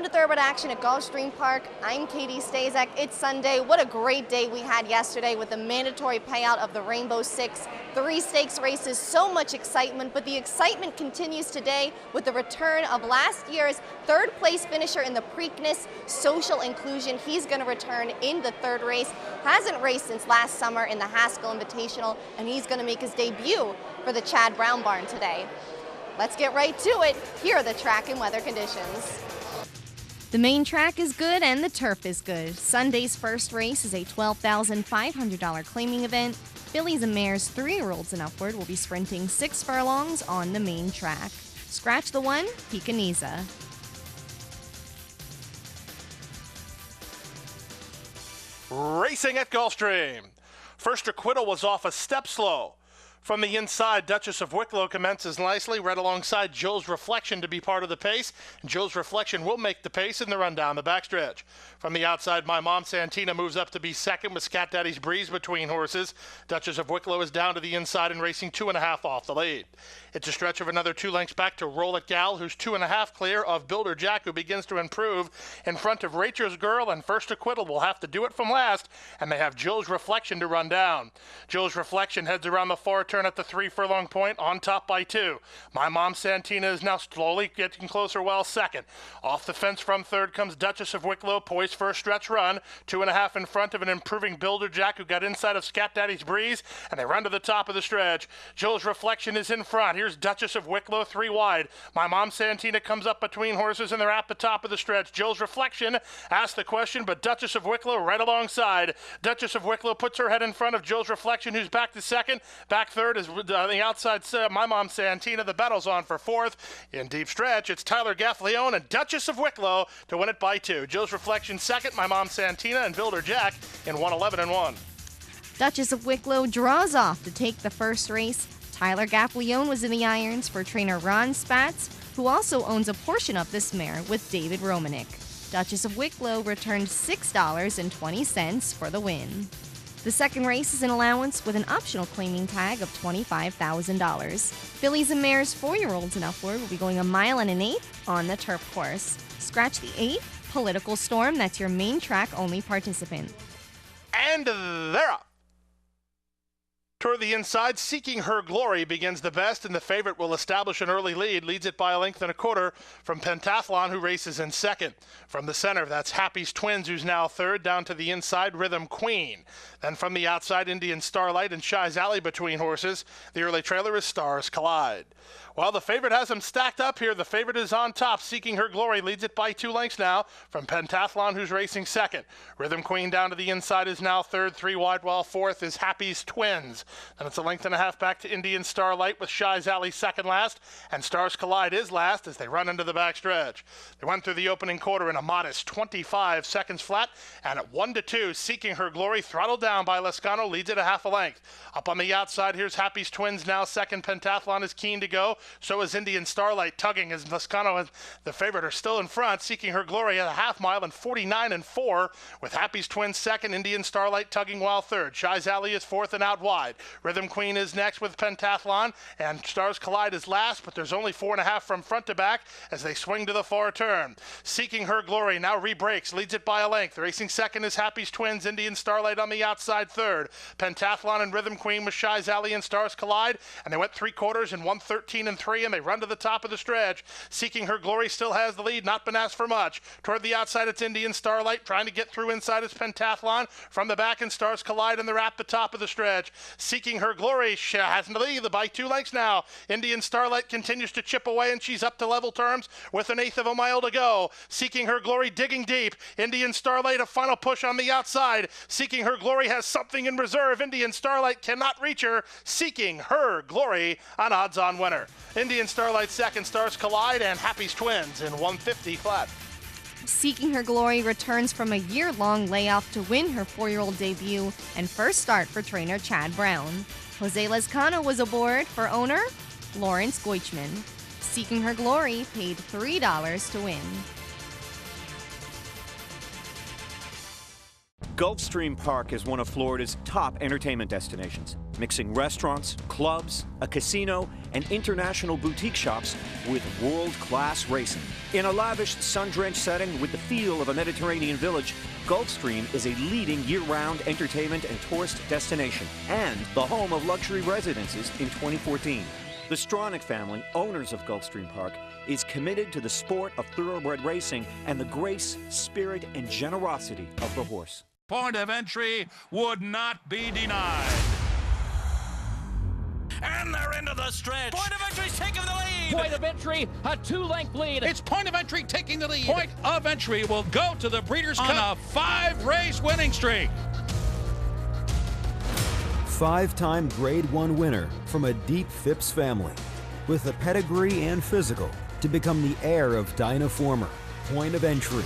to Thoroughbred Action at Gulfstream Park. I'm Katie Stazak. It's Sunday. What a great day we had yesterday with the mandatory payout of the Rainbow Six. 3 stakes races, so much excitement, but the excitement continues today with the return of last year's third place finisher in the Preakness, Social Inclusion. He's going to return in the third race. Hasn't raced since last summer in the Haskell Invitational, and he's going to make his debut for the Chad Brown Barn today. Let's get right to it. Here are the track and weather conditions. The main track is good and the turf is good. Sunday's first race is a $12,500 claiming event. Fillies and mares 3-year-olds and upward will be sprinting 6 furlongs on the main track. Scratch the 1, Pekingese. Racing at Gulfstream. First acquittal was off a step slow. From the inside, Duchess of Wicklow commences nicely, right alongside Joe's Reflection to be part of the pace. And Joe's Reflection will make the pace in the run down the backstretch. From the outside, My Mom Santina moves up to be second with Scat Daddy's Breeze between horses. Duchess of Wicklow is down to the inside and racing 2.5 off the lead. It's a stretch of another 2 lengths back to Roll It Gal, who's 2.5 clear of Builder Jack, who begins to improve in front of Rachel's Girl, and First Acquittal will have to do it from last, and they have Joe's Reflection to run down. Joe's Reflection heads around the far turn at the 3 furlong point, on top by 2. My Mom Santina is now slowly getting closer, well second. Off the fence from third comes Duchess of Wicklow, poised for a stretch run, 2.5 in front of an improving Builder Jack, who got inside of Scat Daddy's Breeze, and they run to the top of the stretch. Joe's Reflection is in front. Here's Duchess of Wicklow, 3 wide. My Mom Santina comes up between horses, and they're at the top of the stretch. Joe's Reflection asks the question, but Duchess of Wicklow right alongside. Duchess of Wicklow puts her head in front of Joe's Reflection, who's back to second. Back third is on the outside, My Mom Santina. The battle's on for fourth. In deep stretch, it's Tyler Gaffleone and Duchess of Wicklow to win it by 2. Joe's Reflection second, My Mom Santina and Builder Jack in 1:11-1. Duchess of Wicklow draws off to take the first race. Tyler Gaffleone was in the irons for trainer Ron Spatz, who also owns a portion of this mare with David Romanek. Duchess of Wicklow returned $6.20 for the win. The second race is an allowance with an optional claiming tag of $25,000. Fillies and mares 4-year-olds and upward will be going 1 1/8 on the turf course. Scratch the 8, Political Storm, that's your main track only participant. And they're up. Toward the inside, Seeking Her Glory begins the best, and the favorite will establish an early lead. Leads it by 1.25 lengths from Pentathlon, who races in second. From the center, that's Happy's Twins, who's now third. Down to the inside, Rhythm Queen. Then from the outside, Indian Starlight and Shy's Alley between horses. The early trailer is Stars Collide. Well, the favorite has them stacked up here. The favorite is on top. Seeking Her Glory leads it by 2 lengths now from Pentathlon, who's racing second. Rhythm Queen down to the inside is now third. 3 wide, while fourth is Happy's Twins. Then it's 1.5 lengths back to Indian Starlight with Shy's Alley second last, and Stars Collide is last as they run into the backstretch. They went through the opening quarter in a modest 25 seconds flat, and at 1-2, Seeking Her Glory throttled down by Lescano leads it 1/2 length. Up on the outside, here's Happy's Twins now second. Pentathlon is keen to go. So is Indian Starlight tugging as Lescano and the favorite are still in front. Seeking Her Glory at a 1/2 mile in 49-4 with Happy's Twins second. Indian Starlight tugging while third. Shy's Alley is fourth and out wide. Rhythm Queen is next with Pentathlon, and Stars Collide is last, but there's only 4.5 from front to back as they swing to the far turn. Seeking Her Glory now rebreaks, leads it by 1 length. Racing second is Happy's Twins. Indian Starlight on the outside third. Pentathlon and Rhythm Queen with Shy's Alley and Stars Collide, and they went 3/4 in 1:13-3, and they run to the top of the stretch. Seeking Her Glory still has the lead, not been asked for much. Toward the outside, it's Indian Starlight trying to get through inside is Pentathlon. From the back, and Stars Collide, and they're at the top of the stretch. Seeking Her Glory has the lead by 2 lengths now. Indian Starlight continues to chip away, and she's up to level terms with 1/8 mile to go. Seeking Her Glory digging deep. Indian Starlight a final push on the outside. Seeking Her Glory has something in reserve. Indian Starlight cannot reach her. Seeking Her Glory an odds-on winner. Indian Starlight second, Stars Collide, and Happy's Twins in 1:50 flat. Seeking Her Glory returns from a year-long layoff to win her 4-year-old debut and first start for trainer Chad Brown. Jose Lescano was aboard for owner Lawrence Goichman. Seeking Her Glory paid $3 to win. Gulfstream Park is one of Florida's top entertainment destinations, mixing restaurants, clubs, a casino, and international boutique shops with world-class racing. In a lavish, sun-drenched setting with the feel of a Mediterranean village, Gulfstream is a leading year-round entertainment and tourist destination and the home of luxury residences in 2014. The Stronach family, owners of Gulfstream Park, is committed to the sport of thoroughbred racing and the grace, spirit, and generosity of the horse. Point of entry would not be denied. And they're into the stretch. Point of entry's taking the lead. Point of entry, a 2-length lead. It's point of entry taking the lead. Point of entry will go to the Breeders' Cup on a 5-race winning streak. 5-time Grade 1 winner from a deep Phipps family with the pedigree and physical to become the heir of Dinah Former. Point of entry.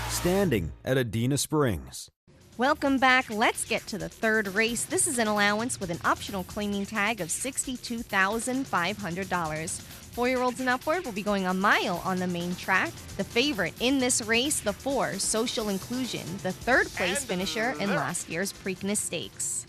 Standing at Adena Springs. Welcome back. Let's get to the third race. This is an allowance with an optional claiming tag of $62,500. 4-year-olds and upward will be going a mile on the main track. The favorite in this race, the 4, Social Inclusion, the third-place finisher in last year's Preakness Stakes.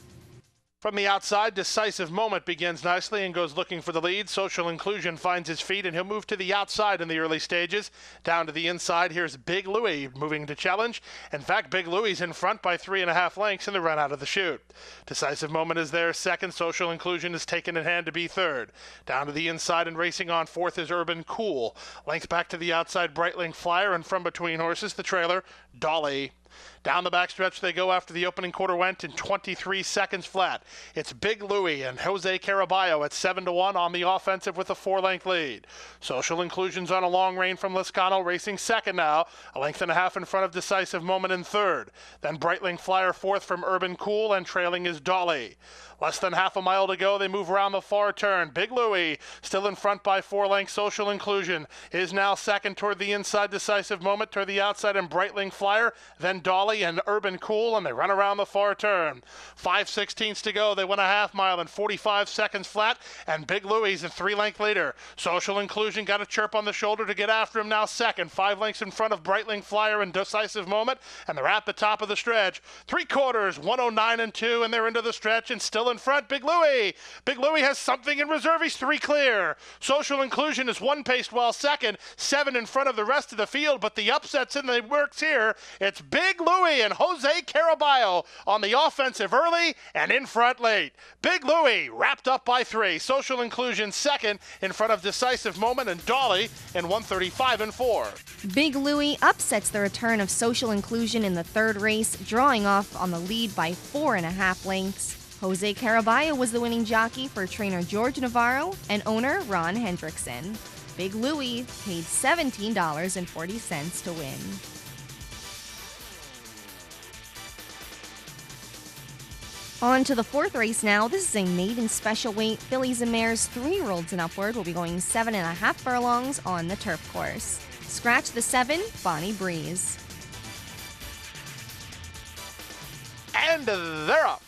From the outside, Decisive Moment begins nicely and goes looking for the lead. Social Inclusion finds his feet, and he'll move to the outside in the early stages. Down to the inside, here's Big Louie moving to challenge. In fact, Big Louie's in front by 3.5 lengths in the run out of the chute. Decisive Moment is there second. Social Inclusion is taken in hand to be third. Down to the inside and racing on fourth is Urban Cool. Length back to the outside, Breitling Flyer, and from between horses, the trailer, Dolly. Down the backstretch they go after the opening quarter went in 23 seconds flat. It's Big Louie and Jose Caraballo at 7-1 on the offensive with a 4-length lead. Social Inclusion's on a long rein from Liscano, racing second now, a length and a half in front of Decisive Moment in third. Then Breitling Flyer fourth from Urban Cool, and trailing is Dolly. Less than half a mile to go. They move around the far turn. Big Louie still in front by 4 lengths. Social Inclusion is now second toward the inside. Decisive Moment toward the outside, and Breitling Flyer. Then Dolly and Urban Cool, and they run around the far turn. 5/16 to go. They went a half mile in 45 seconds flat, and Big Louie's a 3-length leader. Social Inclusion got a chirp on the shoulder to get after him now second. 5 lengths in front of Breitling Flyer and Decisive Moment, and they're at the top of the stretch. 3/4, 109 and 2, and they're into the stretch and still in front. Big Louie. Big Louie has something in reserve. He's 3 clear. Social Inclusion is 1 paced well second, 7 in front of the rest of the field, but the upset's in the works here. It's Big Louie and Jose Caraballo on the offensive early and in front late. Big Louie wrapped up by 3. Social Inclusion second in front of Decisive Moment and Dolly in 135 and 4. Big Louie upsets the return of Social Inclusion in the third race, drawing off on the lead by 4.5 lengths. Jose Caraballo was the winning jockey for trainer George Navarro and owner Ron Hendrickson. Big Louie paid $17.40 to win. On to the fourth race now. This is a maiden special weight. Fillies and mares 3-year-olds and upward will be going 7.5 furlongs on the turf course. Scratch the 7, Bonnie Breeze. And they're up.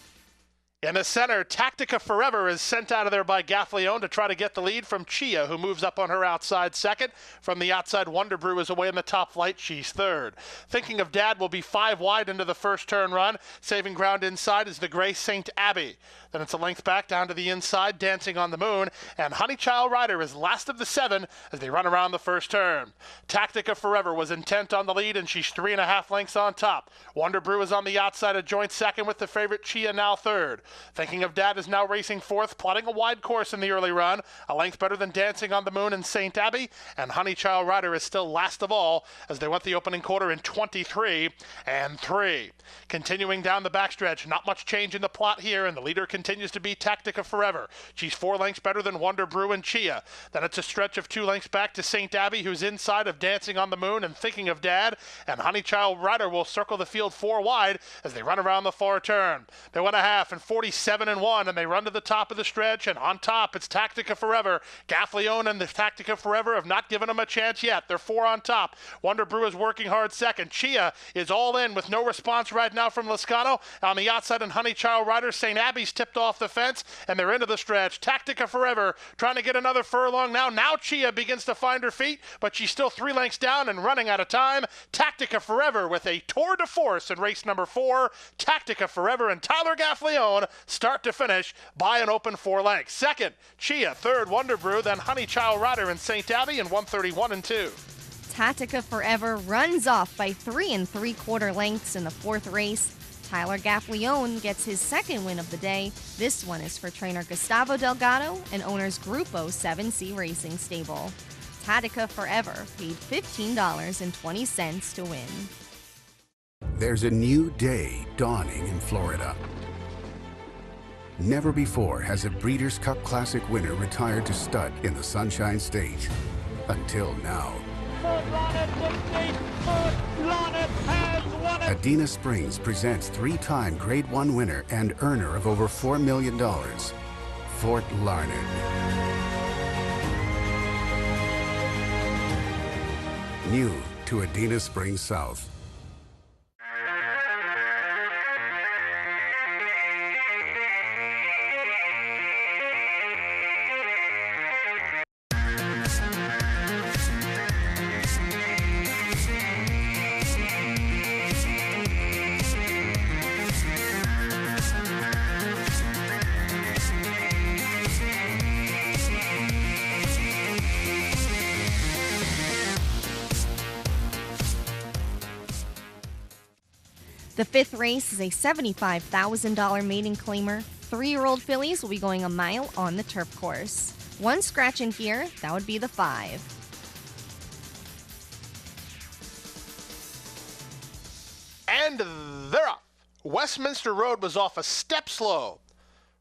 In the center, Tactica Forever is sent out of there by Gaffleone to try to get the lead from Chia, who moves up on her outside second. From the outside, Wonder Brew is away in the top flight. She's third. Thinking of Dad will be 5 wide into the first turn run. Saving ground inside is the gray St. Abbey. Then it's a length back down to the inside, Dancing on the Moon, and Honeychild Rider is last of the 7 as they run around the first turn. Tactica Forever was intent on the lead, and she's 3.5 lengths on top. Wonder Brew is on the outside, a joint second with the favorite Chia now third. Thinking of Dad is now racing fourth, plotting a wide course in the early run, a length better than Dancing on the Moon and St. Abbey, and Honeychild Rider is still last of all as they went the opening quarter in 23 and 3. Continuing down the backstretch, not much change in the plot here, and the leader continues to be Tactica Forever. She's 4 lengths better than Wonder Brew and Chia. Then it's a stretch of 2 lengths back to St. Abbey, who's inside of Dancing on the Moon and Thinking of Dad, and Honeychild Rider will circle the field 4 wide as they run around the far turn. They went a half in 47-1, and they run to the top of the stretch, and on top, it's Tactica Forever. Gaffleone and the Tactica Forever have not given them a chance yet. They're 4 on top. Wonder Brew is working hard second. Chia is all in with no response right now from Lascano. On the outside, and Honeychild Rider, St. Abbey's tipped off the fence, and they're into the stretch. Tactica Forever trying to get another furlong now. Now Chia begins to find her feet, but she's still 3 lengths down and running out of time. Tactica Forever with a tour de force in race number 4. Tactica Forever and Tyler Gaffleone start to finish by an open 4 lengths. Second, Chia. Third, Wonder Brew. Then Honeychild Rider and St. Abbey in 131-2. Tactica Forever runs off by 3 3/4 lengths in the 4th race. Tyler Gaffleone gets his second win of the day. This one is for trainer Gustavo Delgado and owners Grupo 7C Racing Stable. Tactica Forever paid $15.20 to win. There's a new day dawning in Florida. Never before has a Breeders' Cup Classic winner retired to stud in the Sunshine State. Until now. Adena Springs presents 3-time Grade 1 winner and earner of over $4 million, Fort Larned. New to Adena Springs South. The 5th race is a $75,000 maiden claimer. 3-year-old fillies will be going a mile on the turf course. One scratch in here, that would be the 5. And they're off. Westminster Road was off a step slow.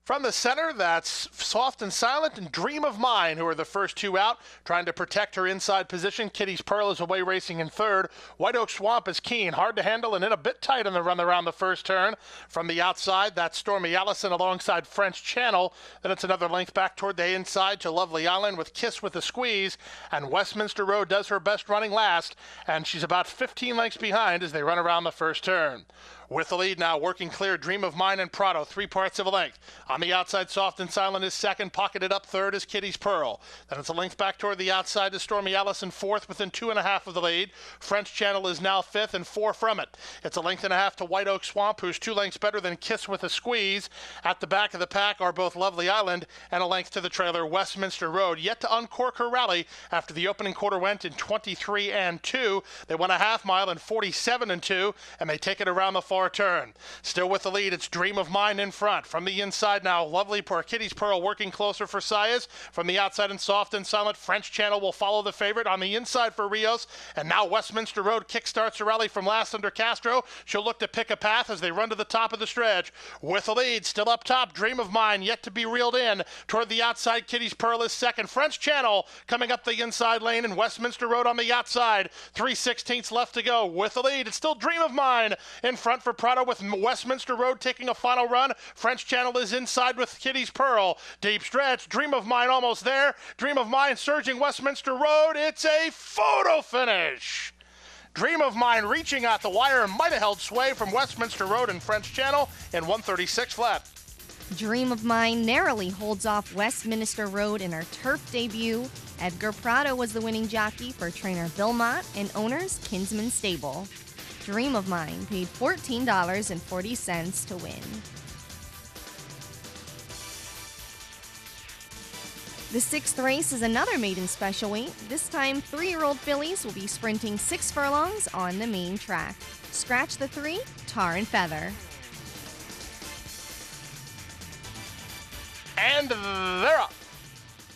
From the center, that's Soft and Silent and Dream of Mine, who are the first 2 out, trying to protect her inside position. Kitty's Pearl is away racing in 3rd. White Oak Swamp is keen, hard to handle, and in a bit tight on the run around the first turn. From the outside, that's Stormy Allison alongside French Channel. Then it's another length back toward the inside to Lovely Island with Kiss with a Squeeze. And Westminster Road does her best running last, and she's about 15 lengths behind as they run around the first turn. With the lead now, working clear, Dream of Mine and Prado, 3 parts of a length. On the outside, Soft and Silent is second, pocketed up third is Kitty's Pearl. Then it's a length back toward the outside to Stormy Allison, 4th, within 2.5 of the lead. French Channel is now 5th and 4 from it. It's a length and a half to White Oak Swamp, who's 2 lengths better than Kiss with a Squeeze. At the back of the pack are both Lovely Island and a length to the trailer, Westminster Road, yet to uncork her rally after the opening quarter went in 23-2. They won a half mile in 47-2, and they take it around the far turn. Still with the lead, it's Dream of Mine in front. From the inside now, Lovely Kitty's Pearl working closer for Sayas. From the outside and Soft and Silent, French Channel will follow the favorite on the inside for Rios. And now Westminster Road kickstarts a rally from last under Castro. She'll look to pick a path as they run to the top of the stretch. With the lead, still up top, Dream of Mine yet to be reeled in. Toward the outside, Kitty's Pearl is second. French Channel coming up the inside lane, and Westminster Road on the outside. 3/16 left to go. With the lead, it's still Dream of Mine in front for Prado, with Westminster Road taking a final run. French Channel is inside with Kitty's Pearl. Deep stretch, Dream of Mine almost there. Dream of Mine surging Westminster Road. It's a photo finish. Dream of Mine reaching out the wire and might have held sway from Westminster Road and French Channel in 136 flat. Dream of Mine narrowly holds off Westminster Road in her turf debut. Edgar Prado was the winning jockey for trainer Bill Mott and owners Kinsman Stable. Dream of Mine paid $14.40 to win. The 6th race is another maiden special weight. This time, 3-year-old fillies will be sprinting 6 furlongs on the main track. Scratch the 3, Tar and Feather. And they're up.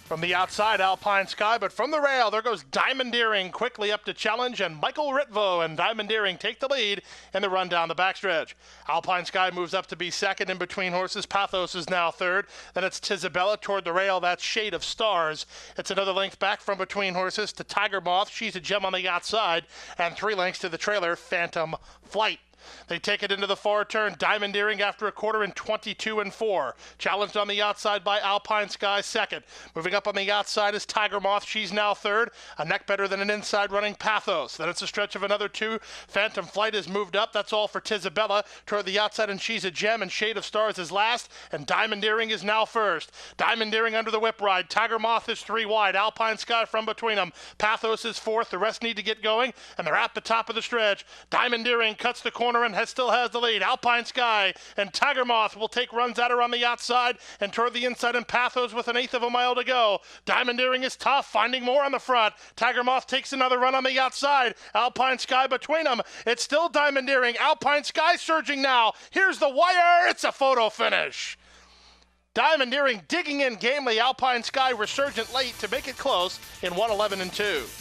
From the outside, Alpine Sky, but from the rail, there goes Diamondeering quickly up to challenge, and Michael Ritvo and Diamondeering take the lead in the run down the backstretch. Alpine Sky moves up to be second in between horses. Pathos is now third. Then it's Tisabella toward the rail. That's Shade of Stars. It's another length back from between horses to Tiger Moth. She's a gem on the outside. And 3 lengths to the trailer, Phantom Flight. They take it into the far turn. Diamondeering after a quarter in 22-4. Challenged on the outside by Alpine Sky, second. Moving up on the outside is Tiger Moth. She's now third. A neck better than an inside running Pathos. Then it's a stretch of another two. Phantom Flight is moved up. That's all for Tizabella. Toward the outside, and She's a Gem, and Shade of Stars is last. And Diamondeering is now first. Diamondeering under the whip ride. Tiger Moth is 3 wide. Alpine Sky from between them. Pathos is fourth. The rest need to get going, and they're at the top of the stretch. Diamondeering cuts the corner and still has the lead. Alpine Sky and Tiger Moth will take runs at her on the outside and toward the inside, and Pathos with an eighth of a mile to go. Diamondeering is tough, finding more on the front. Tiger Moth takes another run on the outside. Alpine Sky between them. It's still Diamondeering. Alpine Sky surging now. Here's the wire. It's a photo finish. Diamondeering digging in gamely. Alpine Sky resurgent late to make it close in 1:11-2.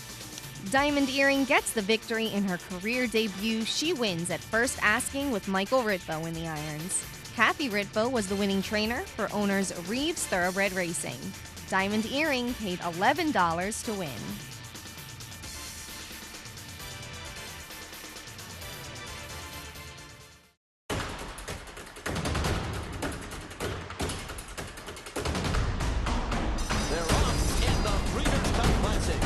Diamondeering gets the victory in her career debut. She wins at first asking with Michael Ritvo in the irons. Kathy Ritvo was the winning trainer for owners Reeves Thoroughbred Racing. Diamondeering paid $11 to win. They're off in the Breeders' Cup Classic.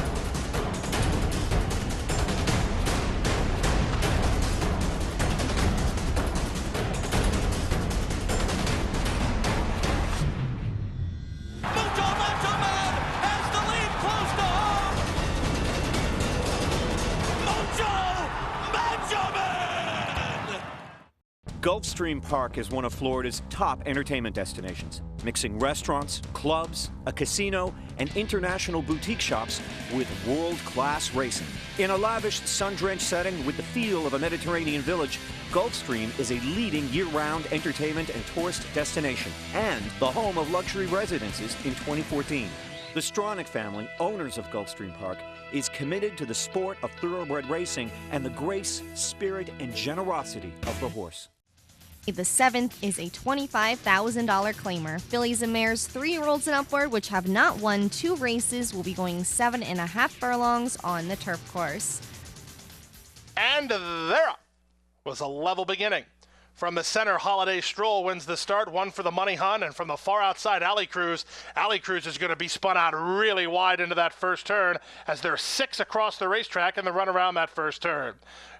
Gulfstream Park is one of Florida's top entertainment destinations, mixing restaurants, clubs, a casino, and international boutique shops with world-class racing. In a lavish, sun-drenched setting with the feel of a Mediterranean village, Gulfstream is a leading year-round entertainment and tourist destination and the home of luxury residences in 2014. The Stronach family, owners of Gulfstream Park, is committed to the sport of thoroughbred racing and the grace, spirit, and generosity of the horse. The seventh is a $25,000 claimer. Fillies and mares 3-year-olds and upward, which have not won 2 races, will be going 7.5 furlongs on the turf course. And there was a level beginning. From the center, Holiday Stroll wins the start, one for the money hunt, and from the far outside, Alley Cruz is going to be spun out really wide into that first turn as there are 6 across the racetrack in the run around that first turn.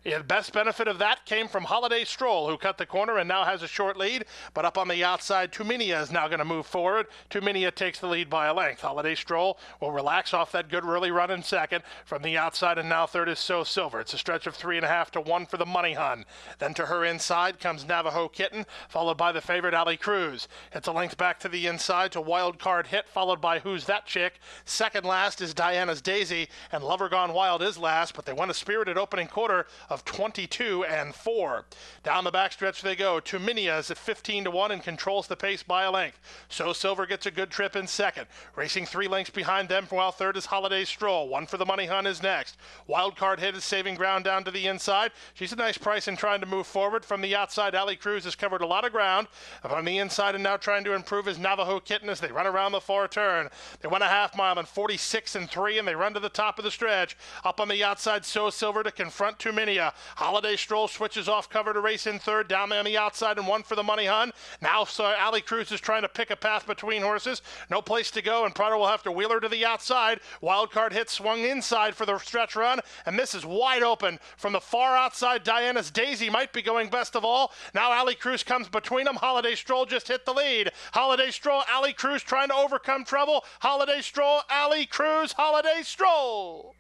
The best benefit of that came from Holiday Stroll, who cut the corner and now has a short lead. But up on the outside, Tuminia is now going to move forward. Tuminia takes the lead by a length. Holiday Stroll will relax off that good early run in second. From the outside, and now third is So Silver. It's a stretch of 3.5 to 1 for the money hunt. Then to her inside comes Navajo Kitten, followed by the favorite Alley Cruz. It's a length back to the inside to Wild Card Hit, followed by Who's That Chick. Second last is Diana's Daisy, and Lover Gone Wild is last, but they won a spirited opening quarter of 22-4. Down the backstretch they go. Tuminia is at 15 to 1 and controls the pace by a length. So Silver gets a good trip in second. Racing 3 lengths behind them, while third is Holiday Stroll. One for the money hunt is next. Wild Card Hit is saving ground down to the inside. She's a nice price in trying to move forward. From the outside, Alley Cruz has covered a lot of ground. On the inside and now trying to improve is Navajo Kitten as they run around the far turn. They won a half mile in 46-3 and they run to the top of the stretch. Up on the outside, So Silver to confront Tuminia. Holiday Stroll switches off cover to race in third, down on the outside and one for the money hunt. Now Alley Cruz is trying to pick a path between horses. No place to go, and Prado will have to wheel her to the outside. Wild Card Hit swung inside for the stretch run, and this is wide open. From the far outside, Diana's Daisy might be going best of all. Now Alley Cruz comes between them. Holiday Stroll just hit the lead. Holiday Stroll, Alley Cruz trying to overcome trouble. Holiday Stroll, Alley Cruz, Holiday Stroll.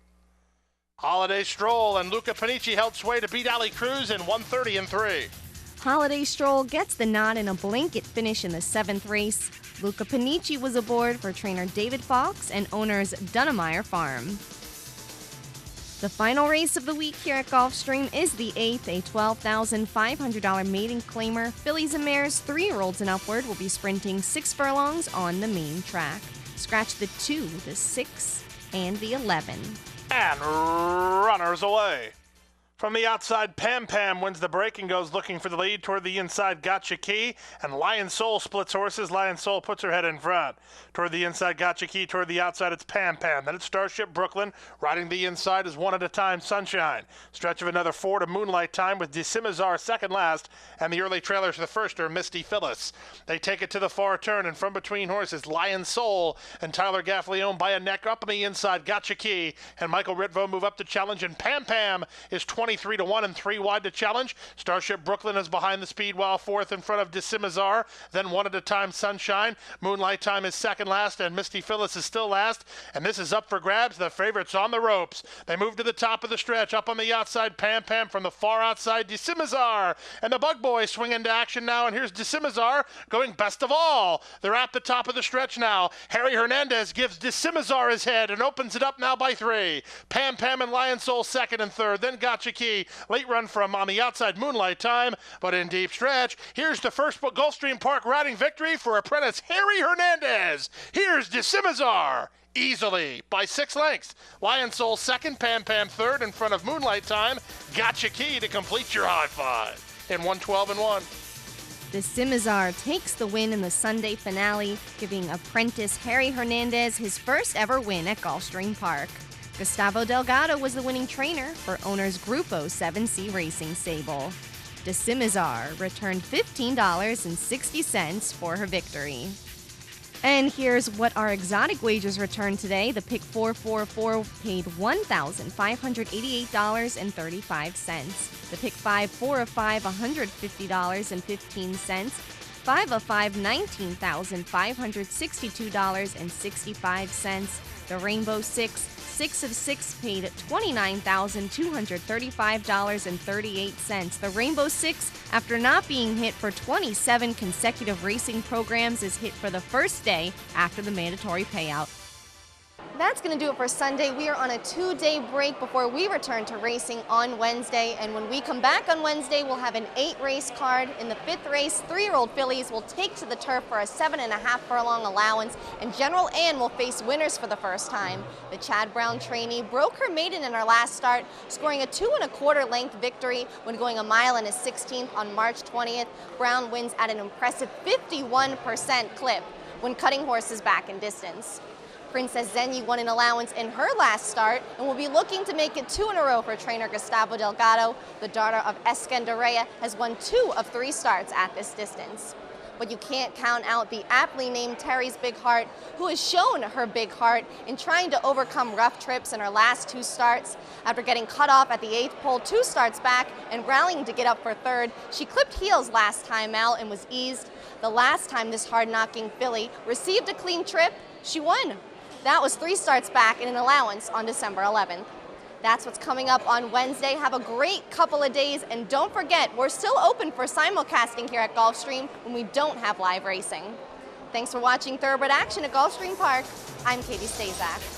Holiday Stroll and Luca Panici held sway to beat Alley Cruz in 1:30-3. Holiday Stroll gets the nod in a blanket finish in the 7th race. Luca Panici was aboard for trainer David Fox and owners Dunnemeyer Farm. The final race of the week here at Gulfstream is the 8th, a $12,500 maiden claimer. Fillies and mares 3-year-olds and upward will be sprinting 6 furlongs on the main track. Scratch the 2, the 6, and the 11. And runners away. From the outside, Pam Pam wins the break and goes looking for the lead. Toward the inside, Gotcha Key, and Lion Soul splits horses. Lion Soul puts her head in front. Toward the inside, Gotcha Key. Toward the outside, it's Pam Pam. Then it's Starship Brooklyn. Riding the inside is One at a Time Sunshine. Stretch of another 4 to Moonlight Time with Decimazar second last, and the early trailers for the first are Misty Phyllis. They take it to the far turn, and from between horses, Lion Soul and Tyler Gaffleone by a neck. Up on the inside, Gotcha Key, and Michael Ritvo move up to challenge, and Pam Pam is 23 to 1 and 3 wide to challenge. Starship Brooklyn is behind the speed while fourth in front of Decimazar. Then One at a Time Sunshine. Moonlight Time is second last, and Misty Phyllis is still last. And this is up for grabs. The favorites on the ropes. They move to the top of the stretch. Up on the outside, Pam Pam. From the far outside, Decimazar. And the Bug Boys swing into action now. And here's Decimazar going best of all. They're at the top of the stretch now. Harry Hernandez gives Decimazar his head and opens it up now by 3. Pam Pam and Lion Soul second and third. Then Gotcha Key. Late run from on the outside, Moonlight Time, but in deep stretch. Here's the first Gulfstream Park riding victory for apprentice Harry Hernandez. Here's Decimazar, easily by 6 lengths. Lion Soul second, Pam Pam third in front of Moonlight Time. Gotcha Key to complete your high five in 112 and 1. Decimazar takes the win in the Sunday finale, giving apprentice Harry Hernandez his first ever win at Gulfstream Park. Gustavo Delgado was the winning trainer for owner's Grupo 7C Racing stable. Decimazar returned $15.60 for her victory. And here's what our exotic wagers returned today. The pick 444 paid $1,588.35. The pick 5 4 of 5 $150.15. 5 of 5 $19,562.65. The Rainbow 6 of 6 paid $29,235.38. The Rainbow 6, after not being hit for 27 consecutive racing programs, is hit for the first day after the mandatory payout. That's going to do it for Sunday. We are on a 2-day break before we return to racing on Wednesday. And when we come back on Wednesday, we'll have an 8-race card. In the 5th race, 3-year-old fillies will take to the turf for a 7.5 furlong allowance. And General Ann will face winners for the first time. The Chad Brown trainee broke her maiden in her last start, scoring a 2.25 length victory when going 1 mile and a 16th on March 20th. Brown wins at an impressive 51% clip when cutting horses back in distance. Princess Zenyi won an allowance in her last start and will be looking to make it 2 in a row for trainer Gustavo Delgado. The daughter of Escandarea has won 2 of 3 starts at this distance. But you can't count out the aptly named Terry's Big Heart, who has shown her big heart in trying to overcome rough trips in her last 2 starts. After getting cut off at the 8th pole 2 starts back and rallying to get up for 3rd, she clipped heels last time out and was eased. The last time this hard-knocking filly received a clean trip, she won. That was 3 starts back in an allowance on December 11th. That's what's coming up on Wednesday. Have a great couple of days, and don't forget, we're still open for simulcasting here at Gulfstream when we don't have live racing. Thanks for watching Thoroughbred Action at Gulfstream Park. I'm Katie Stazak.